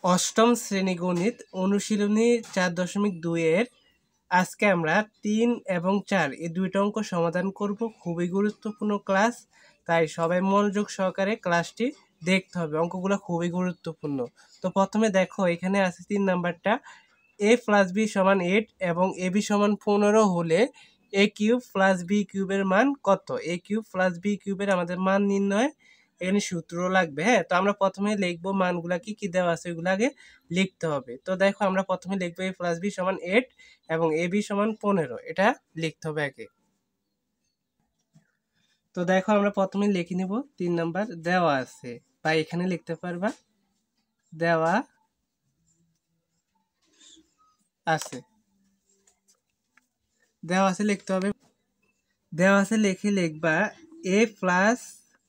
অষ্টম শ্রেণী গণিত অনুশীলনী 4.2 এর আজকে আমরা 3 এবং 4 এই দুইটা অঙ্ক সমাধান করব। খুবই গুরুত্বপূর্ণ ক্লাস, তাই সবাই মনোযোগ সহকারে ক্লাসটি দেখতে হবে। অঙ্কগুলো খুবই গুরুত্বপূর্ণ। তো প্রথমে দেখো, এখানে আছে 3 নাম্বারটা, a + b = 8 এবং ab = 15 হলে a³ + b³ মান কত? a³ + b³ আমাদের মান নির্ণয়, এখানে সূত্র লাগবে। হ্যাঁ, তো আমরা প্রথমে লিখবো মানগুলা কি কি দেওয়া আছে ওইগুলো আগে লিখতে হবে। তো দেখো, আমরা প্রথমে লিখবো a + b = 8 এবং ab = 15, এটা লিখতে হবে আগে। তো দেখো, আমরা প্রথমে লিখে নিব 3 নাম্বার দেওয়া আছে, বা এখানে লিখতে পারবা দেওয়া আছে। দেওয়া আছে লিখতে হবে। দেওয়া আছে লিখে লিখবা a +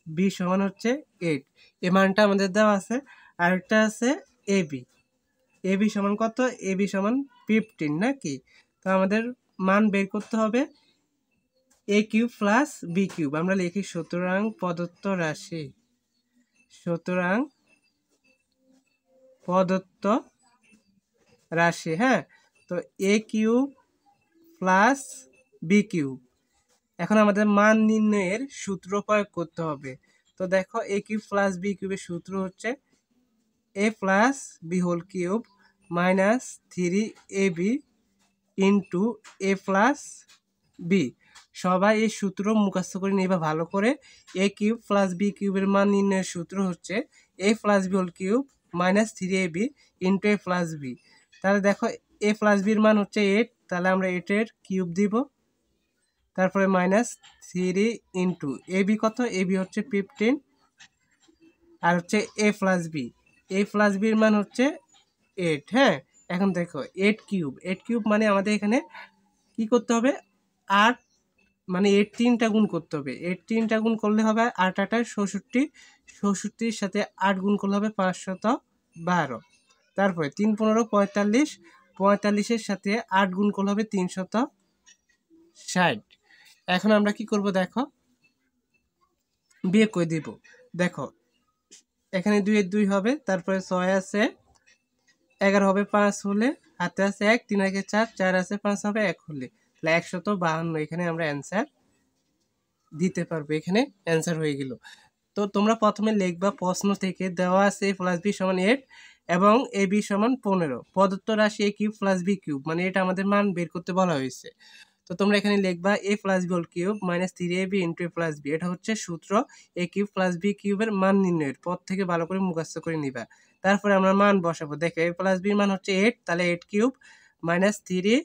b = হচ্ছে 8, এই মানটা আমাদের দেওয়া আছে। আরেকটা আছে ab, ab = কত? ab = 15 নাকি? তো আমাদের মান বের করতে হবে a³ + b³। আমরা লিখি সুতরাং প্রদত্ত রাশি, সুতরাং প্রদত্ত রাশি। হ্যাঁ, তো a³ + b³। এখন আমাদের মান নির্ণয়ের সূত্র প্রয়োগ করতে হবে। তো দেখো, a³ + b³ এর সূত্র হচ্ছে a + b³ - 3ab * a + b। সবাই এই সূত্র মুখস্থ করে নিবা ভালো করে। a³ + b³ এর মান নির্ণয়ের সূত্র হচ্ছে a + b³ - 3ab * a + b। তাহলে দেখো, a + b এর মান হচ্ছে 8, তাহলে আমরা 8 এর কিউব দিব, তারপরে -3 * ab কত? ab হচ্ছে 15, আর হচ্ছে a + b, a + b এর মান হচ্ছে 8। হ্যাঁ, এখন দেখো 8³ মানে আমাদের এখানে কি করতে হবে? 8, মানে 8 3টা গুণ করতে হবে। 8 3টা গুণ করলে হবে 8 8 66, 66-র সাথে 8 গুণ করলে হবে 512। তারপরে 3 15 45, 45-এর সাথে 8 গুণ করলে হবে 360। এখন আমরা কি করব? দেখো, বিয়োগ করে দিব। দেখো, এখানে 2 এর 2 হবে, তারপরে 6 আছে, 11 হবে 5 হলে, হাতে আছে 1, 3 একে 4, 4 আছে 5 হবে 1 হলে, তাহলে 152। এখানে আমরা অ্যান্সার দিতে পারবো। এখানে অ্যান্সার হয়ে গেল। তো তোমরা প্রথমে লিখবা, প্রশ্ন থেকে দেওয়া আছে a + b = 8 এবং ab = 15, প্রদত্ত রাশি a³ + b³ মানে এটা আমাদের মান বের করতে বলা হয়েছে। তো তোমরা এখানে লিখবা a + b³ - 3ab * a + b। এটা হচ্ছে সূত্র a³ + b³ এর মান নির্ণয়ের। পদ থেকে ভালো করে মুখস্থ করে নিবা। তারপরে আমরা মান বসাবো। দেখো, a + b এর মান হচ্ছে 8, তাহলে 8³ - 3,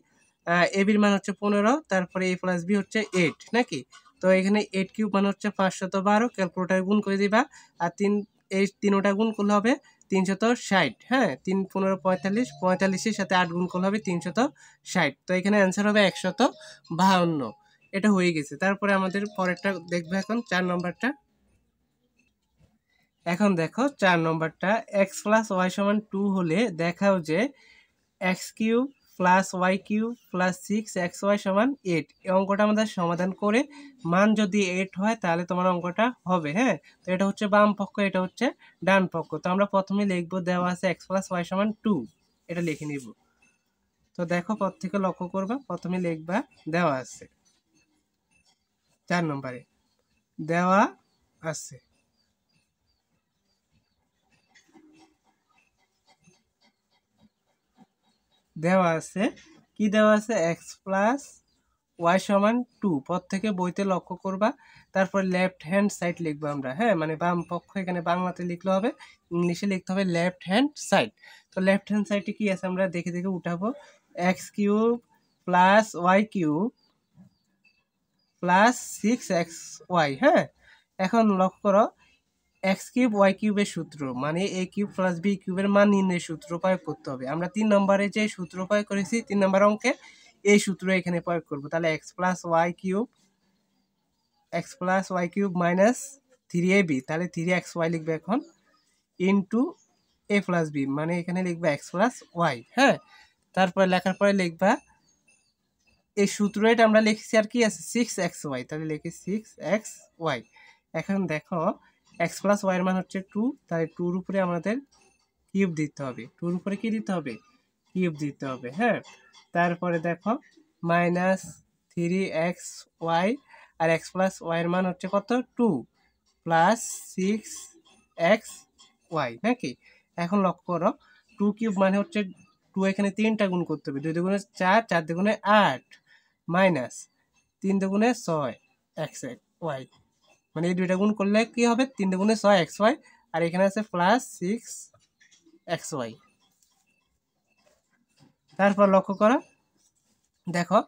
ab এর মান হচ্ছে 15, তারপরে a + b হচ্ছে 8 নাকি? তো এখানে 8³ মানে হচ্ছে 512, ক্যালকুলেটর গুণ করে দিবা। আর 3, এই 3টা গুণ করলে হবে 360। হ্যাঁ, 3 15 45, 45-এর সাথে 8 গুণ করলে হবে 360। তো এখানে অ্যান্সার হবে 152। এটা হয়ে গেছে। তারপরে আমাদের পরেরটা দেখবে, এখন 4 নম্বরটা। এখন দেখো 4 নম্বরটা, x + y = 2 হলে দেখাও যে x³ + y³ + 6xy = 8। এই অঙ্কটা আমাদের সমাধান করে মান যদি 8 হয় তাহলে তোমার অঙ্কটা হবে। হ্যাঁ, তো এটা হচ্ছে বাম পক্ষ, এটা হচ্ছে ডান পক্ষ। তো আমরা প্রথমে লিখবো, দেওয়া আছে x + y = 2, এটা লিখে নিব। তো দেখো, পদ থেকে লক্ষ্য করবা, প্রথমে লিখবা দেওয়া আছে 4 নম্বরে দেওয়া আছে, দেওয়া আছে কি দেওয়া আছে? x + y = 2, পদ থেকে বইতে লক্ষ্য করবা। তারপর লেফট হ্যান্ড সাইড লিখবো আমরা। হ্যাঁ, মানে বাম পক্ষ, এখানে বাংলাতে লিখলে হবে, ইংলিশে লিখতে হবে লেফট হ্যান্ড সাইড। তো লেফট হ্যান্ড সাইডে কি আছে আমরা দেখে দেখে উঠাবো। x³ + y³ + 6xy। হ্যাঁ, এখন লক্ষ্য করো, x³ y³ এর সূত্র মানে a³ + b³ এর মান নির্ণয়ের সূত্র প্রয়োগ করতে হবে। আমরা 3 নম্বরে যে সূত্র প্রয়োগ করেছি 3 নম্বর অঙ্কে, এই সূত্র এখানে প্রয়োগ করব। তাহলে x + y³ - 3ab, তাহলে 3xy লিখবে এখন, ইনটু a + b, মানে এখানে লিখবে x + y। হ্যাঁ, তারপরে লেখার পরে লিখবা এই সূত্র, এটা আমরা লিখছি, আর কি আছে 6xy, তাহলে লিখি 6xy। এখন দেখো, x + y এর মান হচ্ছে 2, তাই 2 এর উপরে আমাদের কিউব দিতে হবে, 2 এর উপরে কি দিতে হবে, কিউব দিতে হবে। হ্যাঁ, তারপরে দেখো -3xy আর x প্লাস ওয়াই এর মান হচ্ছে কত, 2 প্লাস 6xy নাকি। এখন লক্ষ্য করো 2 কিউব মানে হচ্ছে 2 এখানে 3টা গুণ করতে হবে, 2 দুগুণে 4, 4 দুগুণে 8 মাইনাস 3 দুগুণে 6 এক্স ওয়াই, মানে এই দুইটা গুণ করলে কি হবে, 3 দুগুণে 6 এক্স ওয়াই, আর এখানে আছে প্লাস 6xy। তারপর লক্ষ্য করো, দেখো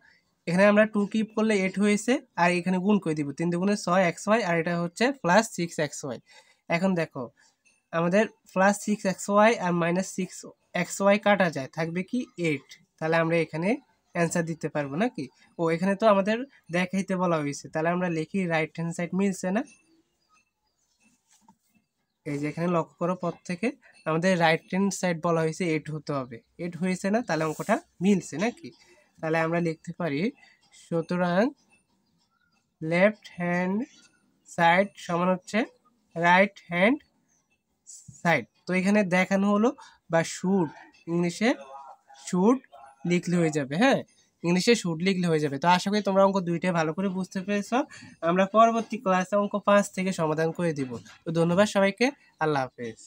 এখানে আমরা 2 কিউব করলে 8 হয়েছে, আর এখানে গুণ করে দিব 3 দুগুণে 6xy, আর এটা হচ্ছে প্লাস 6xy। এখন দেখো আমাদের প্লাস 6xy আর মাইনাস 6xy কাটা যায়, থাকবে কি 8, তাহলে আমরা এখানে অ্যান্সার দিতে পারবো নাকি। ও এখানে তো আমাদের দেখাইতে বলা হয়েছে, তাহলে আমরা লিখি রাইট হ্যান্ড সাইড মিলছে না। এই যে এখানে লক্ষ্য করো, পর থেকে আমাদের রাইট হ্যান্ড সাইড বলা হয়েছে 8 হতে হবে, 8 হয়েছে না, তাহলে অঙ্কটা মিলছে নাকি। তাহলে আমরা লিখতে পারি সুতরাং লেফট হ্যান্ড সাইড সমান হচ্ছে রাইট হ্যান্ড সাইড। তো এখানে দেখানো হলো বা শুড, ইংলিশে শুড লিখলে হয়ে যাবে। হ্যাঁ, ইংলিশে শুড লিখলে হয়ে যাবে। তো আশা করি তোমরা অঙ্ক দুইটাই ভালো করে বুঝতে পেরেছ। আমরা পরবর্তী ক্লাসে অঙ্ক 5 থেকে সমাধান করে দিব। তো ধন্যবাদ সবাইকে, আল্লাহ হাফেজ।